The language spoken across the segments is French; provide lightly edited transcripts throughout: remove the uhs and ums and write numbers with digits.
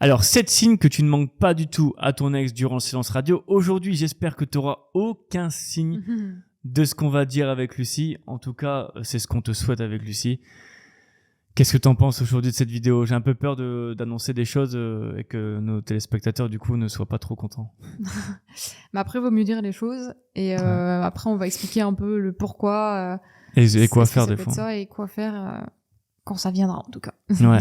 Alors, 7 signes que tu ne manques pas du tout à ton ex durant le silence radio. Aujourd'hui, j'espère que tu n'auras aucun signe de ce qu'on va dire avec Lucie. En tout cas, c'est ce qu'on te souhaite avec Lucie. Qu'est-ce que tu en penses aujourd'hui de cette vidéo ? J'ai un peu peur d'annoncer des choses et que nos téléspectateurs, du coup, ne soient pas trop contents. Mais après, il vaut mieux dire les choses. Et après, on va expliquer un peu le pourquoi. Et quoi faire des fois. Ça, et quoi faire quand ça viendra, en tout cas. Ouais.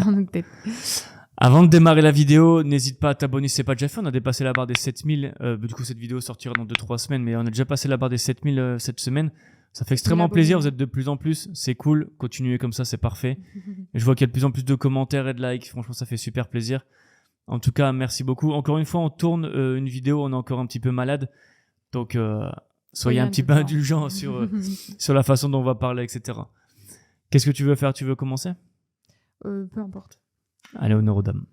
Avant de démarrer la vidéo, n'hésite pas à t'abonner si c'est pas déjà fait. On a dépassé la barre des 7000. Du coup, cette vidéo sortira dans 2-3 semaines, mais on a déjà passé la barre des 7000 cette semaine. Ça fait extrêmement plaisir. Vous êtes de plus en plus. C'est cool. Continuez comme ça, c'est parfait. Et je vois qu'il y a de plus en plus de commentaires et de likes. Franchement, ça fait super plaisir. En tout cas, merci beaucoup. Encore une fois, on tourne une vidéo. On est encore un petit peu malade. Donc, soyez un petit peu indulgents sur la façon dont on va parler, etc. Qu'est-ce que tu veux faire ? Tu veux commencer ? Peu importe. Allez, honneur aux dames.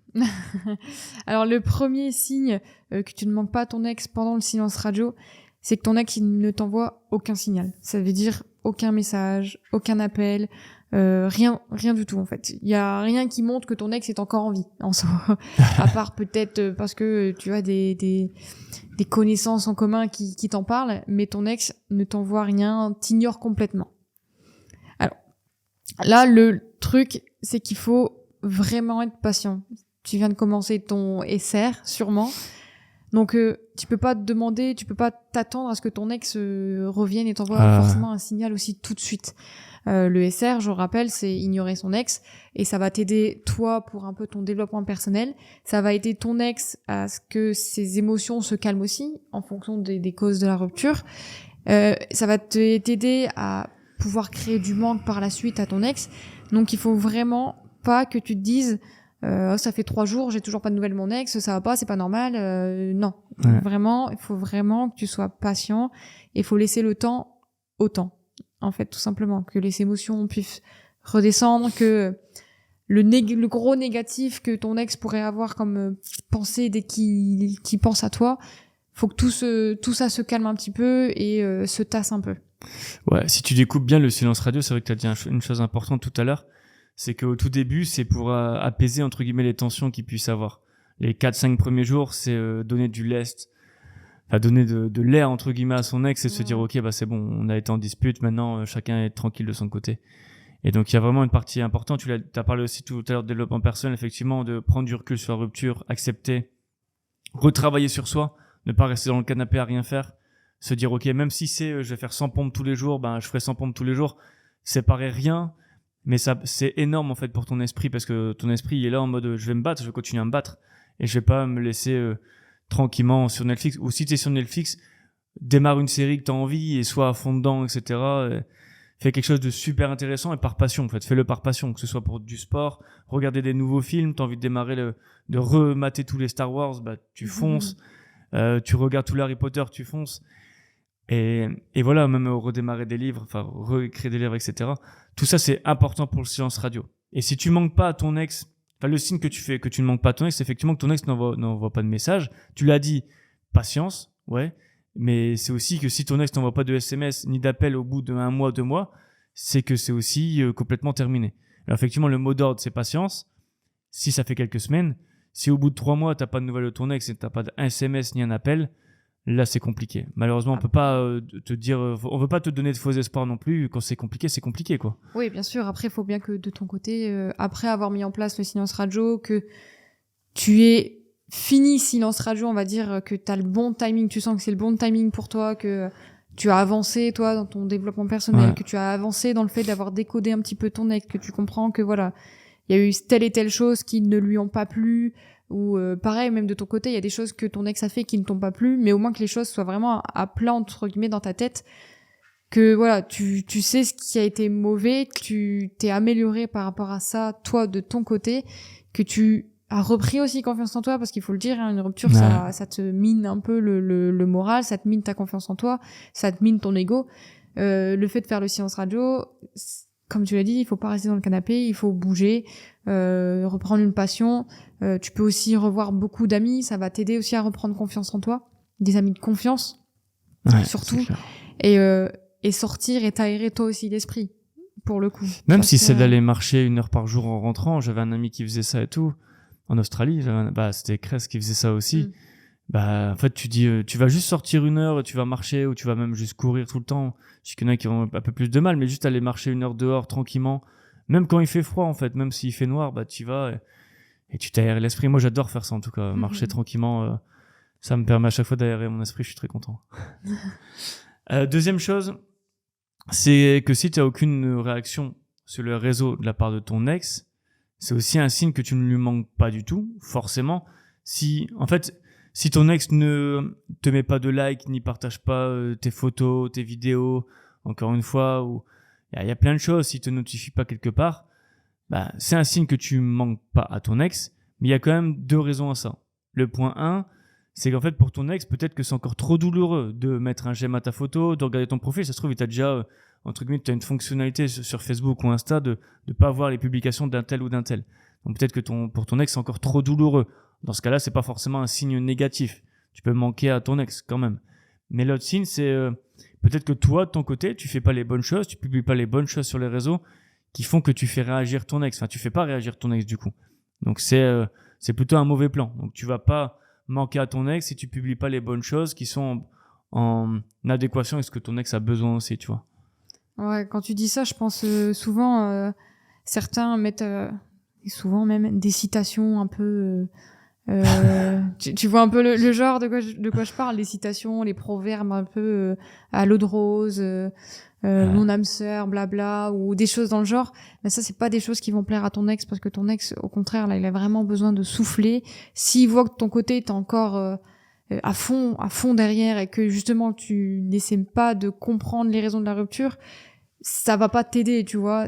Alors, le premier signe que tu ne manques pas à ton ex pendant le silence radio, c'est que ton ex, il ne t'envoie aucun signal. Ça veut dire aucun message, aucun appel, rien du tout, en fait. Il y a rien qui montre que ton ex est encore en vie, en soi. À part peut-être parce que tu as des connaissances en commun qui t'en parlent, mais ton ex ne t'envoie rien, t'ignore complètement. Alors, là, le truc, c'est qu'il faut vraiment être patient. Tu viens de commencer ton SR, sûrement. Donc, tu peux pas te demander, tu peux pas t'attendre à ce que ton ex revienne et t'envoie forcément un signal aussi tout de suite. Le SR, je rappelle, c'est ignorer son ex et ça va t'aider, toi, pour un peu ton développement personnel. Ça va aider ton ex à ce que ses émotions se calment aussi en fonction des causes de la rupture. Ça va t'aider à pouvoir créer du manque par la suite à ton ex. Donc, il faut vraiment pas que tu te dises ça fait 3 jours, j'ai toujours pas de nouvelles de mon ex, ça va pas, c'est pas normal. Non, vraiment, il faut vraiment que tu sois patient et il faut laisser le temps au temps, en fait, tout simplement, que les émotions puissent redescendre, que le gros négatif que ton ex pourrait avoir comme pensée dès qu'il pense à toi, faut que tout ça se calme un petit peu et se tasse un peu. Ouais, si tu découpes bien le silence radio, c'est vrai que tu as dit une chose importante tout à l'heure. C'est qu'au tout début, c'est pour apaiser, entre guillemets, les tensions qu'il puisse avoir. Les 4-5 premiers jours, c'est donner du lest, enfin donner de l'air, entre guillemets, à son ex et se dire, ok, bah c'est bon, on a été en dispute, maintenant chacun est tranquille de son côté. Et donc, il y a vraiment une partie importante. Tu as parlé aussi tout à l'heure de développement personnel, effectivement, de prendre du recul sur la rupture, accepter, retravailler sur soi, ne pas rester dans le canapé à rien faire, se dire, ok, même si je vais faire 100 pompes tous les jours, ben je ferai 100 pompes tous les jours, c'est paraît rien. Mais ça, c'est énorme, en fait, pour ton esprit, parce que ton esprit, il est là en mode, je vais me battre, je vais continuer à me battre. Et je vais pas me laisser tranquillement sur Netflix. Ou si t'es sur Netflix, démarre une série que t'as envie et sois à fond dedans, etc. Fais quelque chose de super intéressant et par passion, en fait. Fais-le par passion, que ce soit pour du sport, regarder des nouveaux films, t'as envie de démarrer de remater tous les Star Wars, bah, tu fonces. Tu regardes tous les Harry Potter, tu fonces. Et voilà, même redémarrer des livres, enfin recréer des livres, etc. Tout ça, c'est important pour le silence radio. Et si tu manques pas à ton ex, enfin le signe que tu fais que tu ne manques pas à ton ex, c'est effectivement que ton ex n'envoie pas de message. Tu l'as dit, patience, ouais. Mais c'est aussi que si ton ex n'envoie pas de SMS ni d'appel au bout d'1 mois, 2 mois, c'est que c'est aussi complètement terminé. Alors effectivement, le mot d'ordre, c'est patience. Si ça fait quelques semaines, si au bout de 3 mois, t'as pas de nouvelles de ton ex et t'as pas d'un SMS ni un appel, là, c'est compliqué. Malheureusement, on peut pas te dire, on veut pas te donner de faux espoirs non plus. Quand c'est compliqué, quoi. Oui, bien sûr. Après, il faut bien que de ton côté, après avoir mis en place le silence radio, que tu aies fini silence radio, on va dire que t'as le bon timing, tu sens que c'est le bon timing pour toi, que tu as avancé, toi, dans ton développement personnel, que tu as avancé dans le fait d'avoir décodé un petit peu ton ex, que tu comprends que voilà, il y a eu telle et telle chose qui ne lui ont pas plu, ou pareil, même de ton côté, il y a des choses que ton ex a fait qui ne t'ont pas plu, mais au moins que les choses soient vraiment à plat, entre guillemets, dans ta tête, que voilà, tu sais ce qui a été mauvais, tu t'es amélioré par rapport à ça, toi, de ton côté, que tu as repris aussi confiance en toi, parce qu'il faut le dire, hein, une rupture, ça te mine un peu le moral, ça te mine ta confiance en toi, ça te mine ton ego. Le fait de faire le silence radio, comme tu l'as dit, il faut pas rester dans le canapé, il faut bouger, reprendre une passion. Tu peux aussi revoir beaucoup d'amis, ça va t'aider aussi à reprendre confiance en toi, des amis de confiance, surtout, et sortir et t'aérer toi aussi l'esprit, pour le coup. Même si c'est d'aller marcher 1 heure par jour en rentrant, j'avais un ami qui faisait ça et tout. en Australie, c'était Crest qui faisait ça aussi. En fait, tu dis, tu vas juste sortir 1 heure, tu vas marcher, ou tu vas même juste courir tout le temps. Je sais qu'il y en a qui ont un peu plus de mal, mais juste aller marcher 1 heure dehors tranquillement. Même quand il fait froid, en fait, même s'il fait noir, tu y vas et tu t'aères l'esprit. Moi, j'adore faire ça, en tout cas. Marcher tranquillement, ça me permet à chaque fois d'aérer mon esprit, je suis très content. Deuxième chose, c'est que si tu n'as aucune réaction sur le réseau de la part de ton ex, c'est aussi un signe que tu ne lui manques pas du tout, forcément. Si ton ex ne te met pas de like, ni partage pas tes photos, tes vidéos, encore une fois, ou il y a plein de choses, s'il te notifie pas quelque part, c'est un signe que tu manques pas à ton ex, mais il y a quand même 2 raisons à ça. Le point 1, c'est qu'en fait, pour ton ex, peut-être que c'est encore trop douloureux de mettre un j'aime à ta photo, de regarder ton profil. Ça se trouve, il t'a déjà, entre guillemets, tu as une fonctionnalité sur Facebook ou Insta de pas voir les publications d'un tel ou d'un tel. Donc peut-être que pour ton ex, c'est encore trop douloureux. Dans ce cas-là, c'est pas forcément un signe négatif. Tu peux manquer à ton ex quand même. Mais l'autre signe, c'est peut-être que toi, de ton côté, tu fais pas les bonnes choses, tu publies pas les bonnes choses sur les réseaux qui font que tu fais réagir ton ex. Enfin, tu fais pas réagir ton ex du coup. Donc c'est plutôt un mauvais plan. Donc tu vas pas manquer à ton ex si tu publies pas les bonnes choses qui sont en adéquation avec ce que ton ex a besoin aussi, tu vois. Ouais, quand tu dis ça, je pense souvent certains mettent souvent même des citations un peu tu vois un peu le genre de quoi je parle, les citations, les proverbes un peu à l'eau de rose, mon âme sœur, blabla, ou des choses dans le genre. Mais ça, c'est pas des choses qui vont plaire à ton ex, parce que ton ex, au contraire, là, il a vraiment besoin de souffler. S'il voit que de ton côté, t'es encore à fond derrière, et que justement tu n'essaies pas de comprendre les raisons de la rupture, ça va pas t'aider, tu vois.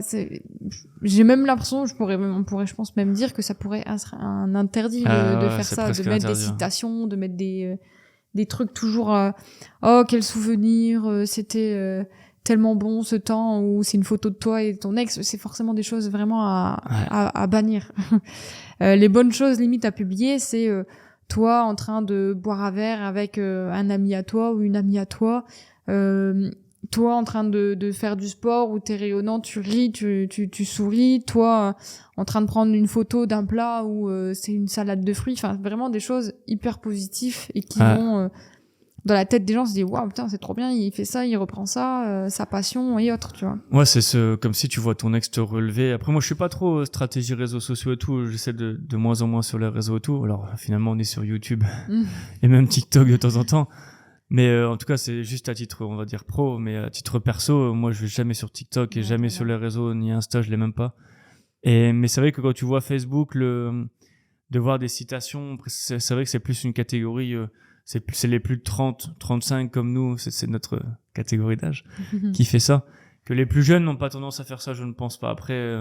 J'ai même l'impression, on pourrait, je pense, même dire que ça pourrait être un interdit de faire ça, de mettre des citations, de mettre des trucs toujours oh, quel souvenir, c'était tellement bon ce temps, ou c'est une photo de toi et de ton ex. C'est forcément des choses vraiment à bannir. Les bonnes choses limite à publier, c'est toi en train de boire un verre avec un ami à toi ou une amie à toi, toi en train de faire du sport, où t'es rayonnant, tu ris, tu souris, toi en train de prendre une photo d'un plat où c'est une salade de fruits. Enfin, vraiment des choses hyper positives et qui vont dans la tête des gens, se disent waouh, putain, c'est trop bien, il fait ça, il reprend ça, sa passion et autres, tu vois. Ouais, comme si tu vois ton ex te relever. Après, moi, je suis pas trop stratégie réseaux sociaux et tout. J'essaie de moins en moins sur les réseaux et tout. Alors, finalement, on est sur YouTube et même TikTok de temps en temps. Mais en tout cas, c'est juste à titre, on va dire pro, mais à titre perso, moi, je vais jamais sur TikTok et jamais sur les réseaux, ni Insta, je l'ai même pas. Mais c'est vrai que quand tu vois Facebook, de voir des citations, c'est vrai que c'est plus une catégorie, c'est les plus de 30, 35 comme nous, c'est notre catégorie d'âge qui fait ça. Que les plus jeunes n'ont pas tendance à faire ça, je ne pense pas. Après,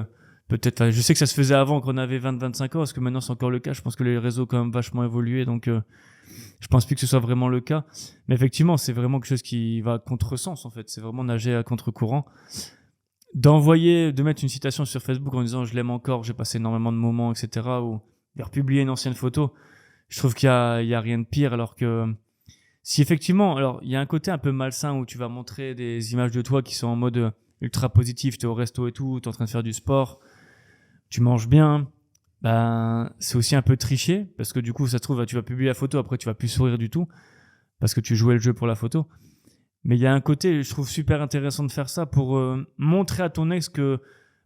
peut-être, je sais que ça se faisait avant quand on avait 20, 25 ans, parce que maintenant c'est encore le cas. Je pense que les réseaux ont quand même vachement évolué, donc je pense plus que ce soit vraiment le cas. Mais effectivement, c'est vraiment quelque chose qui va à contresens, en fait. C'est vraiment nager à contre-courant. De mettre une citation sur Facebook en disant « je l'aime encore, j'ai passé énormément de moments, etc. » ou de republier une ancienne photo, je trouve qu'il y a rien de pire. Alors que si effectivement, alors il y a un côté un peu malsain où tu vas montrer des images de toi qui sont en mode ultra positif, t'es au resto et tout, t'es en train de faire du sport, tu manges bien, c'est aussi un peu tricher, parce que du coup ça se trouve tu vas publier la photo, après tu vas plus sourire du tout parce que tu jouais le jeu pour la photo. Mais il y a un côté, je trouve super intéressant de faire ça pour montrer à ton ex que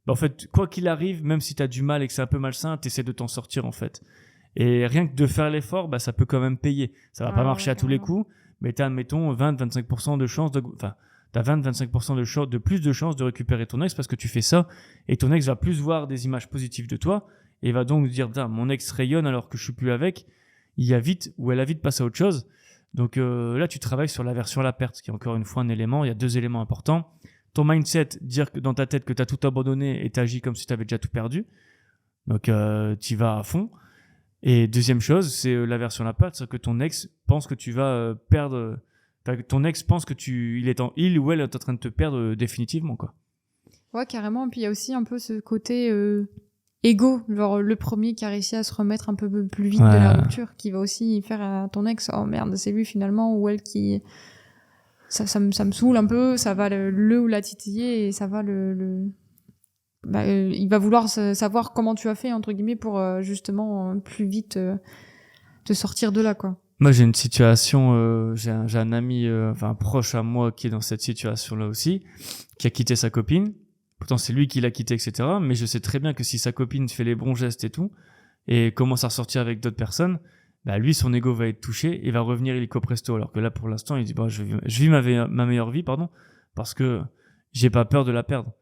en fait, quoi qu'il arrive, même si t'as du mal et que c'est un peu malsain, t'essaies de t'en sortir en fait. Et rien que de faire l'effort, ça peut quand même payer. Ça va pas marcher à tous les coups, mais t'as, admettons, 20-25% de chance t'as 20-25% de plus de chances de récupérer ton ex parce que tu fais ça, et ton ex va plus voir des images positives de toi, et va donc dire, mon ex rayonne alors que je suis plus avec, elle a vite passé à autre chose. Donc là, tu travailles sur l'aversion à la perte, qui est encore une fois un élément. Il y a 2 éléments importants. Ton mindset, dire que dans ta tête que tu as tout abandonné et t'agis comme si tu avais déjà tout perdu. Donc tu y vas à fond. Et deuxième chose, c'est l'aversion à la perte, c'est que ton ex pense que tu vas perdre. Ton ex pense que il ou elle est en train de te perdre définitivement, quoi. Ouais, carrément. Et puis il y a aussi un peu ce côté égo, genre le premier qui a réussi à se remettre un peu plus vite de la rupture, qui va aussi faire à ton ex, oh merde, c'est lui finalement, ou elle qui... Ça me saoule un peu, ça va le ou la titiller, et ça va il va vouloir savoir comment tu as fait entre guillemets pour justement plus vite te sortir de là, quoi. Moi, j'ai une situation, j'ai un ami, enfin proche à moi qui est dans cette situation-là aussi, qui a quitté sa copine. Pourtant, c'est lui qui l'a quitté, etc. Mais je sais très bien que si sa copine fait les bons gestes et tout, et commence à ressortir avec d'autres personnes, bah lui, son ego va être touché et va revenir illico presto. Alors que là, pour l'instant, il dit bah je vis ma meilleure vie, pardon, parce que j'ai pas peur de la perdre.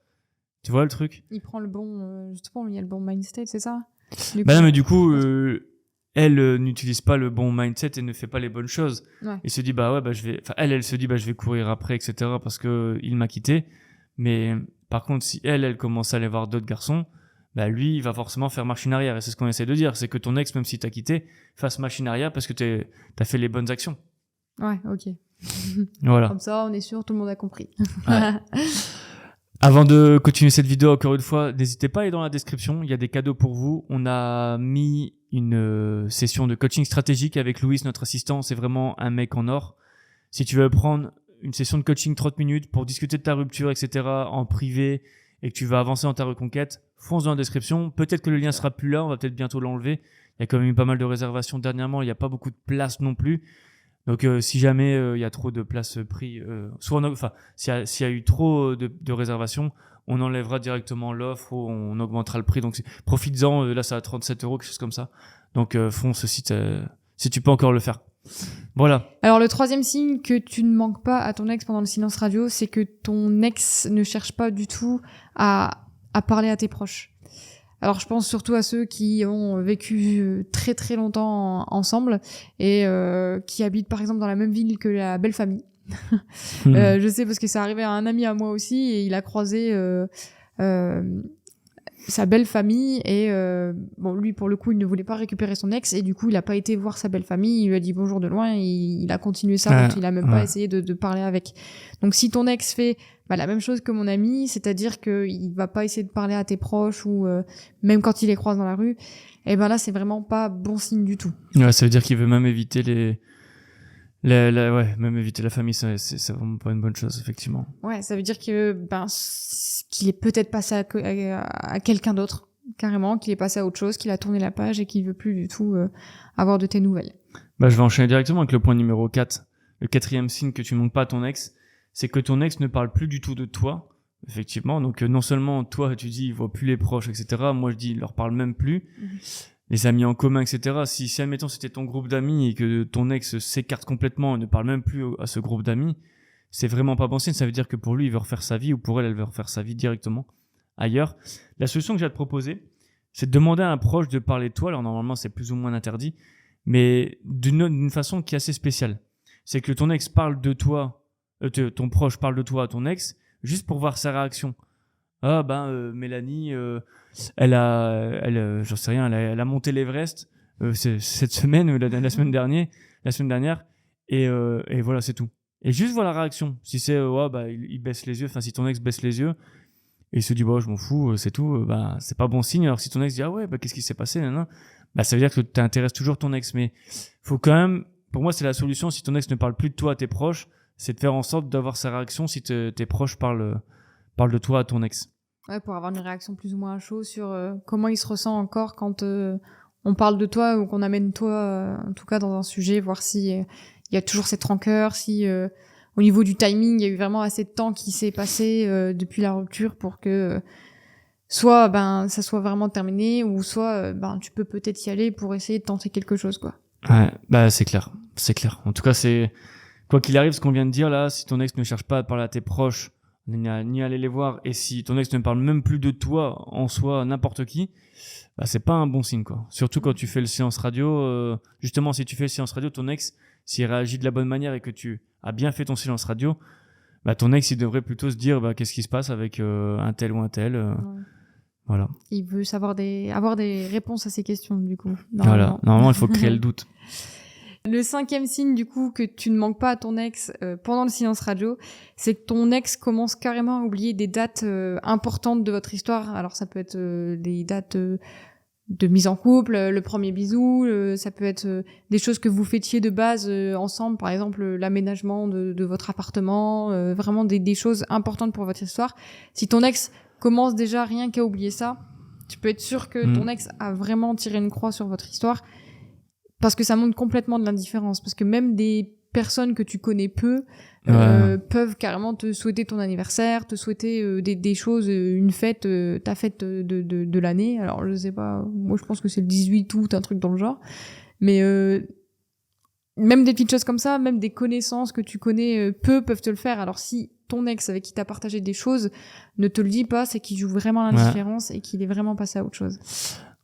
Tu vois le truc? Il prend le bon, justement, il y a le bon mindset, c'est ça? Bah non, mais du coup, elle n'utilise pas le bon mindset et ne fait pas les bonnes choses. Ouais. Il se dit bah ouais, bah je vais, enfin elle se dit bah je vais courir après, etc. parce que il m'a quitté. Mais par contre, si elle commence à aller voir d'autres garçons, bah lui, il va forcément faire machine arrière. Et c'est ce qu'on essaie de dire, c'est que ton ex, même si t'as quitté, fasse machine arrière parce que t'as fait les bonnes actions. Ouais, ok. Voilà. Comme ça, on est sûr, tout le monde a compris. Ouais. Avant de continuer cette vidéo, encore une fois, n'hésitez pas à aller dans la description. Il y a des cadeaux pour vous. On a mis une session de coaching stratégique avec Louis, notre assistant. C'est vraiment un mec en or. Si tu veux prendre une session de coaching 30 minutes pour discuter de ta rupture, etc. en privé et que tu vas avancer dans ta reconquête, fonce dans la description. Peut-être que le lien sera plus là. On va peut-être bientôt l'enlever. Il y a quand même eu pas mal de réservations dernièrement. Il n'y a pas beaucoup de place non plus. Donc si jamais il y a trop de places prises, s'il y a eu trop de réservations, on enlèvera directement l'offre ou on augmentera le prix. Donc profites-en, là ça à 37 €, quelque chose comme ça. Donc fonce si tu peux encore le faire. Voilà. Alors le troisième signe que tu ne manques pas à ton ex pendant le silence radio, c'est que ton ex ne cherche pas du tout à parler à tes proches. Alors je pense surtout à ceux qui ont vécu très très longtemps ensemble et qui habitent par exemple dans la même ville que la belle famille. Je sais parce que ça arrivait à un ami à moi aussi et il a croisé sa belle famille et bon lui pour le coup il ne voulait pas récupérer son ex et du coup il a pas été voir sa belle famille, il lui a dit bonjour de loin et il a continué ça donc il a même pas essayé de parler avec. Donc si ton ex fait la même chose que mon ami, c'est-à-dire que il va pas essayer de parler à tes proches ou même quand il les croise dans la rue, et ben là c'est vraiment pas bon signe du tout. Ouais, ça veut dire qu'il veut même éviter même éviter la famille, c'est vraiment pas une bonne chose, effectivement. Ouais, ça veut dire que qu'il est peut-être passé à quelqu'un d'autre, carrément, qu'il est passé à autre chose, qu'il a tourné la page et qu'il veut plus du tout avoir de tes nouvelles. Bah, je vais enchaîner directement avec le point numéro 4. Le quatrième signe que tu manques pas à ton ex, c'est que ton ex ne parle plus du tout de toi, effectivement. Donc non seulement toi, tu dis, il voit plus les proches, etc. Moi, je dis, il leur parle même plus. Les amis en commun, etc. Si admettons c'était ton groupe d'amis et que ton ex s'écarte complètement et ne parle même plus à ce groupe d'amis, c'est vraiment pas bon signe. Ça veut dire que pour lui, il veut refaire sa vie ou pour elle, elle veut refaire sa vie directement ailleurs. La solution que j'ai à te proposer, c'est de demander à un proche de parler de toi. Alors normalement, c'est plus ou moins interdit, mais d'une façon qui est assez spéciale. C'est que ton ex parle de toi, ton proche parle de toi à ton ex, juste pour voir sa réaction. Ah Mélanie, j'en sais rien, elle a monté l'Everest cette semaine, la semaine dernière, et voilà, c'est tout. Et juste voir la réaction. Si c'est il baisse les yeux, enfin si ton ex baisse les yeux et il se dit je m'en fous, c'est tout, c'est pas bon signe. Alors si ton ex dit qu'est-ce qui s'est passé, ça veut dire que tu intéresses toujours ton ex. Mais faut quand même, pour moi c'est la solution. Si ton ex ne parle plus de toi à tes proches, c'est de faire en sorte d'avoir sa réaction si tes proches parlent de toi à ton ex. Ouais, pour avoir une réaction plus ou moins à chaud sur comment il se ressent encore quand on parle de toi ou qu'on amène toi, en tout cas dans un sujet, voir si il y a toujours cette rancœur, si au niveau du timing, il y a eu vraiment assez de temps qui s'est passé depuis la rupture pour que soit ça soit vraiment terminé ou soit tu peux peut-être y aller pour essayer de tenter quelque chose, quoi. Ouais, c'est clair. En tout cas, c'est quoi qu'il arrive, ce qu'on vient de dire là, si ton ex ne cherche pas à parler à tes proches, ni aller les voir, et si ton ex ne parle même plus de toi en soi, n'importe qui, c'est pas un bon signe, quoi. Surtout quand tu fais le séance radio, justement, si tu fais le séance radio, ton ex, s'il réagit de la bonne manière et que tu as bien fait ton silence radio, ton ex, il devrait plutôt se dire, qu'est-ce qui se passe avec un tel ou un tel, ouais. Voilà. Il veut avoir des réponses à ces questions, du coup. Voilà. Normalement, il faut créer le doute. Le cinquième signe, du coup, que tu ne manques pas à ton ex pendant le silence radio, c'est que ton ex commence carrément à oublier des dates importantes de votre histoire. Alors, ça peut être des dates de mise en couple, le premier bisou, ça peut être des choses que vous fêtiez de base ensemble, par exemple l'aménagement de votre appartement, vraiment des choses importantes pour votre histoire. Si ton ex commence déjà rien qu'à oublier ça. Tu peux être sûr que ton ex a vraiment tiré une croix sur votre histoire, parce que ça montre complètement de l'indifférence. Parce que même des personnes que tu connais peu peuvent carrément te souhaiter ton anniversaire, te souhaiter des choses, une fête, ta fête de l'année. Alors je sais pas, moi je pense que c'est le 18 août, un truc dans le genre. Mais même des petites choses comme ça, même des connaissances que tu connais peu peuvent te le faire. Alors si ton ex avec qui t'as partagé des choses ne te le dit pas, c'est qu'il joue vraiment l'indifférence et qu'il est vraiment passé à autre chose.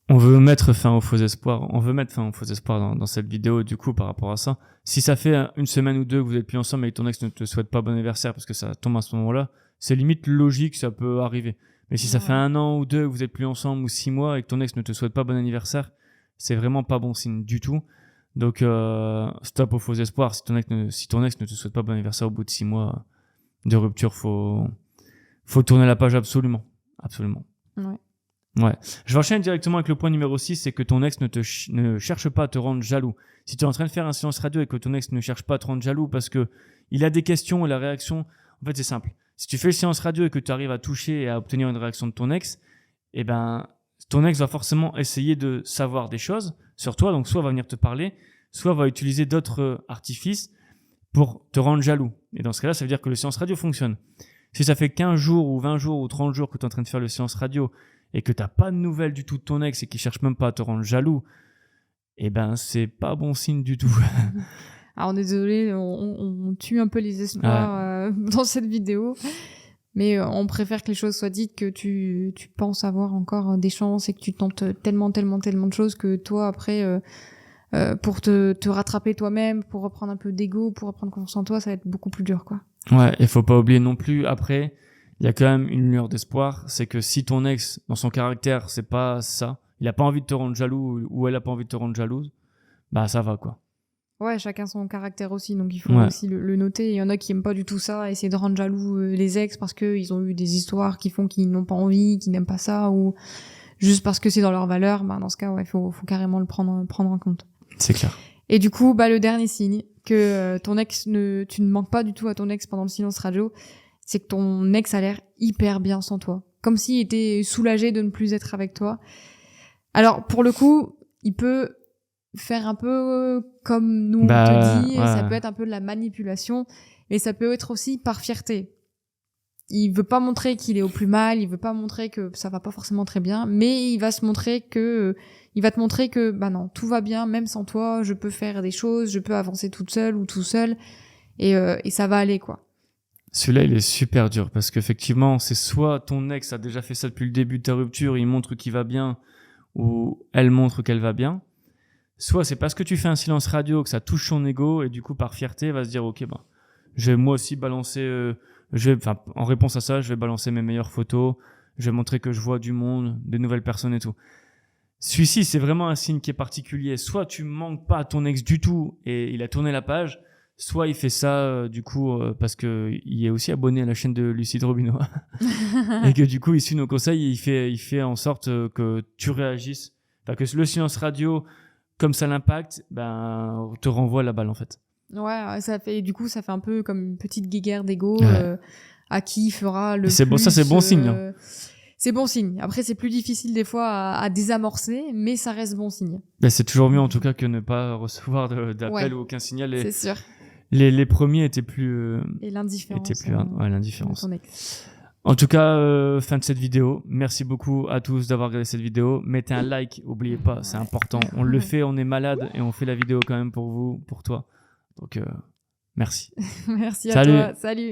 On veut mettre fin aux faux espoirs. On veut mettre fin aux faux espoirs dans cette vidéo, du coup, par rapport à ça. Si ça fait une semaine ou deux que vous êtes plus ensemble et que ton ex ne te souhaite pas bon anniversaire parce que ça tombe à ce moment-là, c'est limite logique, ça peut arriver. Mais si ça fait 1 an ou 2 que vous êtes plus ensemble ou 6 mois et que ton ex ne te souhaite pas bon anniversaire, c'est vraiment pas bon signe du tout. Donc, stop aux faux espoirs. Si ton ex ne te souhaite pas bon anniversaire au bout de 6 mois de rupture, faut tourner la page absolument. Absolument. Ouais. Je vais enchaîner directement avec le point numéro 6, c'est que ton ex ne cherche pas à te rendre jaloux. Si tu es en train de faire un silence radio et que ton ex ne cherche pas à te rendre jaloux parce que il a des questions et la réaction, en fait, c'est simple. Si tu fais le silence radio et que tu arrives à toucher et à obtenir une réaction de ton ex, eh ben, ton ex va forcément essayer de savoir des choses sur toi, donc soit va venir te parler, soit va utiliser d'autres artifices pour te rendre jaloux. Et dans ce cas-là, ça veut dire que le silence radio fonctionne. Si ça fait 15 jours ou 20 jours ou 30 jours que tu es en train de faire le silence radio et que t'as pas de nouvelles du tout de ton ex et qu'il cherche même pas à te rendre jaloux, eh ben, c'est pas bon signe du tout. Alors, désolé, on tue un peu les espoirs dans cette vidéo. Mais on préfère que les choses soient dites, que tu penses avoir encore des chances et que tu tentes tellement de choses que toi, après, pour te rattraper toi-même, pour reprendre un peu d'ego, pour reprendre confiance en toi, ça va être beaucoup plus dur, quoi. Ouais, et faut pas oublier non plus, après, il y a quand même une lueur d'espoir, c'est que si ton ex, dans son caractère, c'est pas ça, il a pas envie de te rendre jaloux ou elle a pas envie de te rendre jalouse, bah ça va, quoi. Ouais, chacun son caractère aussi, donc il faut aussi le noter. Il y en a qui aiment pas du tout ça, essayer de rendre jaloux les ex parce qu'ils ont eu des histoires qui font qu'ils n'ont pas envie, qu'ils n'aiment pas ça, ou juste parce que c'est dans leur valeur. Bah dans ce cas, ouais, faut carrément le prendre en compte. C'est clair. Et du coup, bah le dernier signe que ton ex tu ne manques pas du tout à ton ex pendant le silence radio, c'est que ton ex a l'air hyper bien sans toi, comme s'il était soulagé de ne plus être avec toi. Alors pour le coup, il peut faire un peu comme nous on te dit, ça peut être un peu de la manipulation, mais ça peut être aussi par fierté. Il veut pas montrer qu'il est au plus mal, il veut pas montrer que ça va pas forcément très bien, mais il va te montrer que bah non, tout va bien, même sans toi, je peux faire des choses, je peux avancer toute seule ou tout seul, et ça va aller, quoi. Celui-là, il est super dur parce qu'effectivement, c'est soit ton ex a déjà fait ça depuis le début de ta rupture, il montre qu'il va bien, ou elle montre qu'elle va bien. Soit c'est parce que tu fais un silence radio que ça touche son ego et du coup, par fierté, va se dire, ok, ben, je vais moi aussi balancer, en réponse à ça, je vais balancer mes meilleures photos, je vais montrer que je vois du monde, des nouvelles personnes et tout. Celui-ci, c'est vraiment un signe qui est particulier. Soit tu manques pas à ton ex du tout et il a tourné la page, soit il fait ça parce que il est aussi abonné à la chaîne de Lucide Robineau et que du coup il suit nos conseils et il fait en sorte que tu réagisses, enfin, que le silence radio, comme ça l'impacte, ben te renvoie la balle en fait. Ouais, ça fait un peu comme une petite guéguerre d'ego à qui fera le c'est plus. Bon, ça c'est bon signe. Hein. C'est bon signe. Après, c'est plus difficile des fois à désamorcer, mais ça reste bon signe. Ben, c'est toujours mieux en tout cas que ne pas recevoir d'appel ou aucun signal. C'est sûr. Les premiers étaient plus... et l'indifférence. L'indifférence. En tout cas, fin de cette vidéo. Merci beaucoup à tous d'avoir regardé cette vidéo. Mettez un like, n'oubliez pas, c'est important. On le fait, on est malade et on fait la vidéo quand même pour vous, pour toi. Donc, merci. Merci à toi. Salut.